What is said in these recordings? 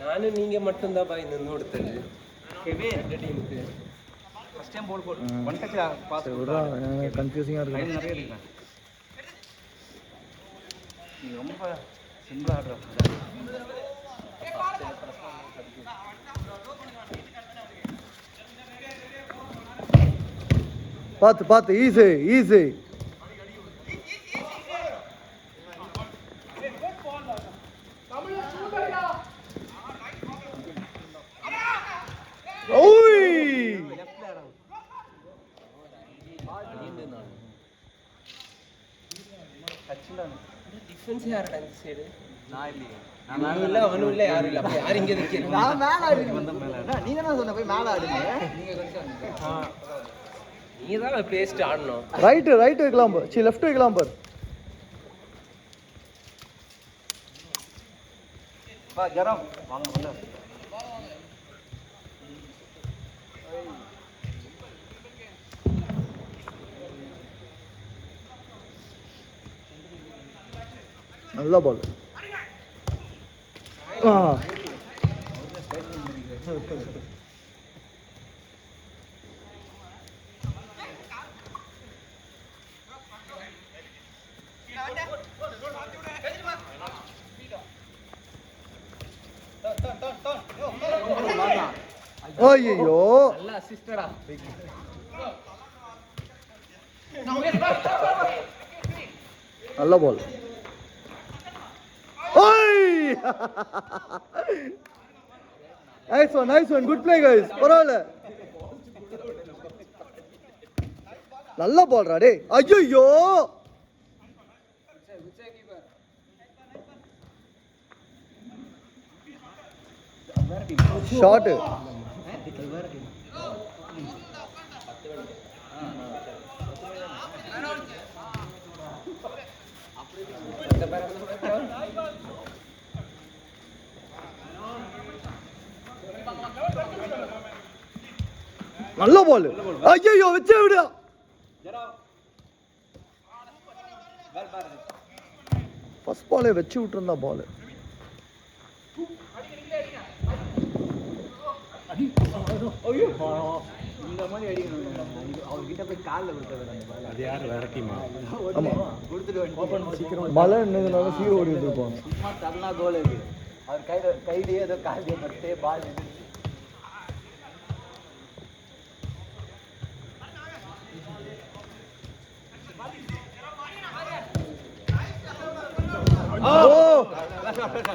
நானும் நீங்க மட்டும்தான் பாய் நின்று கொடுத்தது டீமுக்கு ஃபர்ஸ்ட் டைம் போல் ஒன் டச் பாஸ் கன்ஃபியூசிங்கா இருக்கு. லைன் நிறைய இருக்கு. நீ ரொம்ப சிம்பிளா ஆடுற. பார்த்து ஈஸி ஈஸி. டிஃபென்ஸ் யாரடா இந்த சைடு? நான் இல்லையே. நான் இல்ல அவனும் இல்ல யாரும் இல்ல. அப்ப யார் இங்க நிக்கிறீங்க? நான் மேல ஆடுறேன். வந்த மேல. நீ தான சொன்ன போய் மேல ஆடுங்க. நீங்க கொஞ்சம் நீ தான் பேஸ்ட் ஆடணும். ரைட் வைக்கலாம் பார். லெஃப்ட் வைக்கலாம் பார். வா ஜரம் வாங்க வந்து. நல்ல பால். ஐயோ நல்ல அசிஸ்டடா. நல்ல பால். nice one good play guys. பரவாயில்ல. நல்ல பால்ரா டேய். ஐயோ ஷாட். நல்ல பால். ஐயோ வெச்சே விடு. ஃபர்ஸ்ட் பாலே வெச்சு விட்டுருந்தா பால். இந்த மாதிரி அடிக்கணும். அவங்க கிட்ட போய் கால்ல விட்டுறது அந்த பால். அது யார் வேற டீமா? ஆமா கொடுத்துட்டு ஓபன் சீக்கிரம் மழை என்னதுனால சீக்கிரம் ஓடிட்டு இருப்பாங்க. சும்மா தரனா கோல் இருக்கு. அவர் கையிலே ஏதோ கால்ல பட்டே பால் இது.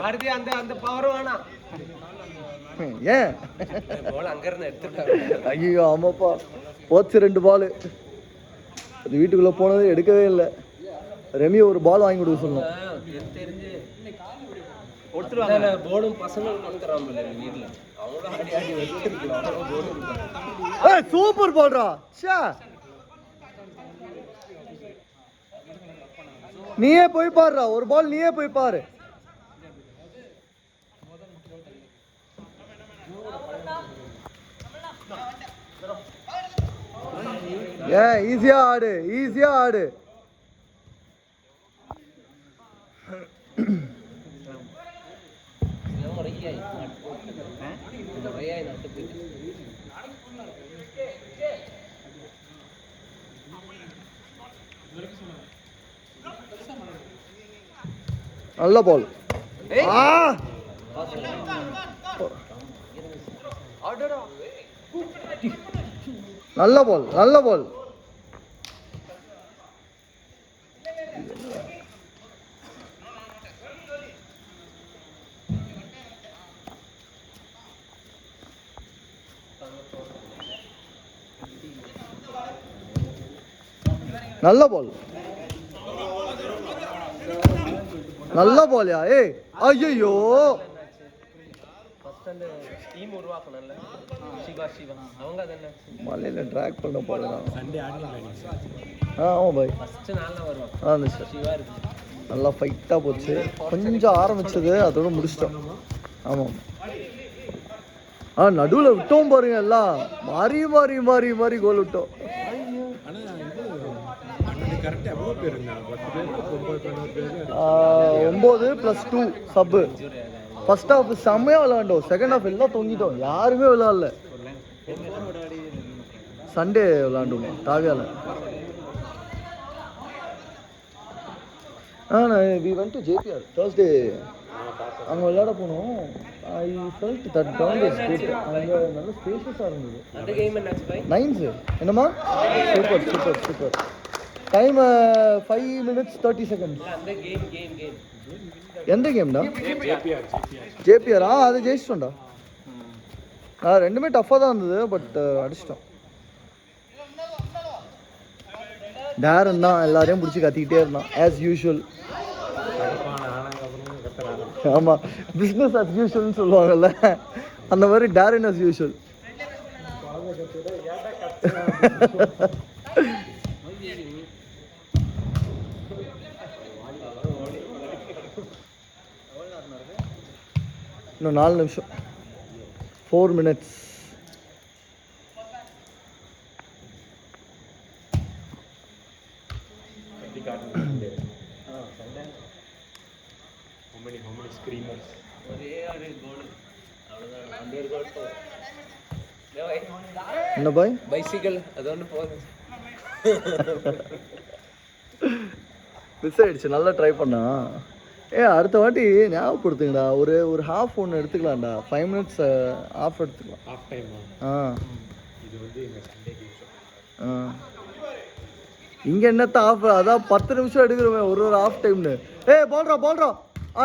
அடுத்து அந்த பவர் வேணாம். ஏன் பால் அங்க இருந்து எடுத்துட்டாங்க. ஐயோ ஆமாப்பா போச்சு 2 பால். அது வீட்டுக்குள்ள போனது எடுக்கவே இல்லை. ரெமி ஒரு பால் வாங்கி கொடுக்க சொன்னோம். தெரிஞ்சு கொடுத்துருவாங்க. போர்டும் பசங்களும் கொடுக்குறாங்க வீட்டுல. அவங்களும் ஆடி ஆடி வச்சுருக்கலாம். சூப்பர் பால்ரா. நீயே போய் பாருடா. ஒரு பால் நீயே போய் பாரு. ஈஸியா ஆடு. நல்ல பால். நல்ல பால். நல்ல பால்யா. ஐயோ டீம் உருவாக்கணும்ல. சிவா அவங்க அதென்ன மலையில டிராக் பண்ண போறேன். சண்டே ஆடலாம். ஆமா பாய். ஃபர்ஸ்ட் நாள்ல வருவான். சார் சிவா இருக்கு. நல்லா ஃபைட்டா போச்சு. கொஞ்சம் ஆரம்பிச்சது அதோட முடிச்சிட்டோம். ஆமாம் நடுவில் விட்டோம் பாருங்க எல்லாம் மாறி மாறி மாறி மாறி கோல் விட்டோம். கரெக்டாக எவ்வளோ பேருங்க? 9 + 2 சப்பு. ஃபர்ஸ்ட் ஹாஃப் செம்மையாக விளாண்டோம், செகண்ட் ஹாஃப் எல்லாம் தொங்கிட்டோம், யாருமே விளாடல. சண்டே விளாண்டோம் டாவியால. We went to JPR Thursday. அங்கே விளையாட போனோம். I felt that ground is good. அங்கே நல்ல ஸ்பேஷியஸாக இருந்தது. அந்த கேம் என்னாச்சு பை? 9 என்னம்மா? Super super super. Time 5 minutes 30 seconds. அந்த கேம் எந்த கேம்டா? JPR. அது ஜெயிச்சிட்டோம்டா. ரெண்டுமே டஃப்பாக தான் இருந்தது, பட் அடிச்சிட்டோம். டேரன் தான் எல்லாரையும் பிடிச்சி கத்திக்கிட்டே இருந்தான் ஆஸ் யூஷுவல். ஆமாம், பிஸ்னஸ் அஸ் யூஷுவல்னு சொல்லுவாங்கல்ல, அந்த மாதிரி டேரன் அஸ் யூஷுவல். இன்னும் 4 நிமிஷம், 4 minutes. என்ன பாய்? பைசிக்கல் அது ஒன்று போதும். மிஸ் ஆயிடுச்சு, நல்லா ட்ரை பண்ணா. அடுத்த வாட்டி ஞாபகப்படுத்துங்கடா, ஒரு ஹாஃப் ஒன்று எடுத்துக்கலாம்டா. 5 minutes ஆஃப் எடுத்துக்கலாம். Half time. இது வந்து எங்கள் சண்டே கேம். இங்கே என்னத்த ஆஃப்? அதான் 10 நிமிஷம் எடுக்கிறோமே ஒரு ஹாஃப் டைம்னு. பால்ரா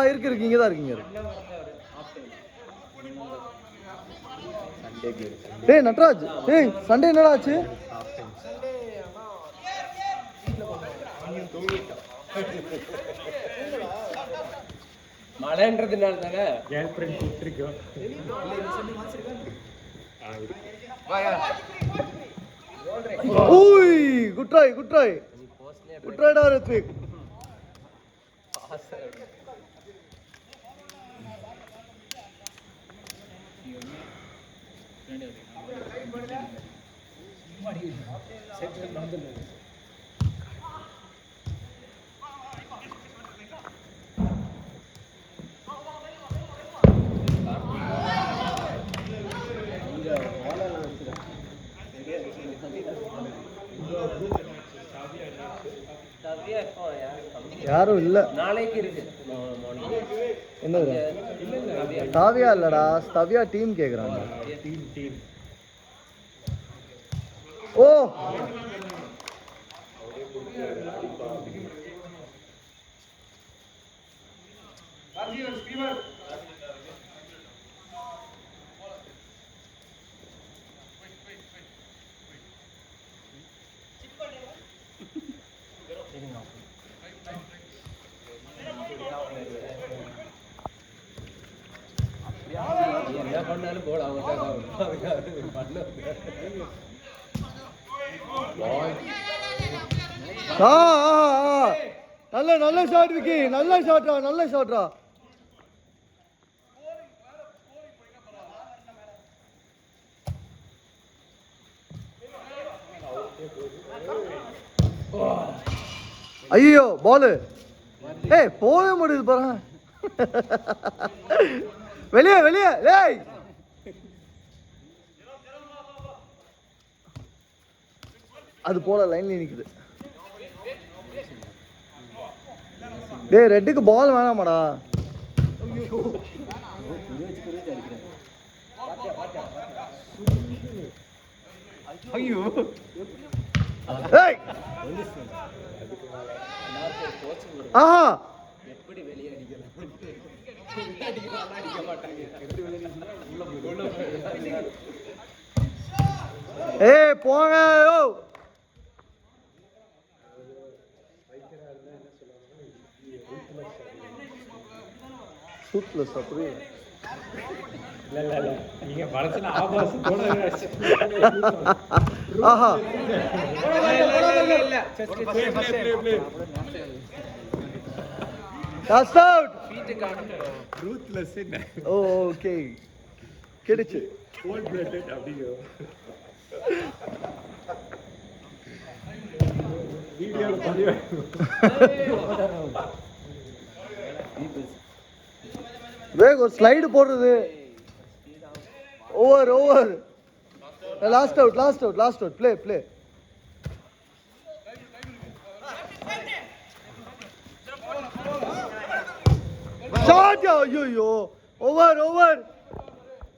இருக்கு இங்கே தான் இருக்கீங்க. நட்ராஜ், சண்டே என்னடா ஆச்சு? மழைன்றதுனால தானே கேர்ள் ஃப்ரெண்ட் கூப்பிட்டுருக்கோம். குட் ட்ரைடா ரித்விக். யாரும் இல்ல, நாளைக்கு இருக்கு. என்னது? தாவியா இல்லடா, ஸ்தவியா டீம் கேக்குறாங்க. ஓ என்ன பண்ணாலும் போல அவங்க நல்ல ஷாட் விக்கி, நல்ல ஷாட்ரா. ஐயோ பாலு போக முடியுது பாரு. வெளியே டேய். அது போல லைன்ல நிக்குது. டேய் ரெட்டுக்கு பால் வேணாமாடா? ஐயோ ஏய் ஆஹா எப்படி வெளியே அடிக்கலாம்? அடிக்க மாட்டாங்க. போங்க. சூட்லெஸ் அப்படி இல்ல நீங்க மனசுல ஆபாச போட ஆஹா இல்ல Cast out. ஃபீட் காணும். ரூத்லெஸ் என்ன? ஓகே கிடைச்சு. கோல்ட் பிளட்டட் அப்படியோ வீடியோல பதிவு வேக் ஒரு ஸ்லைடு போடுறது. Over last out play shot. ஐயோ ஓவர்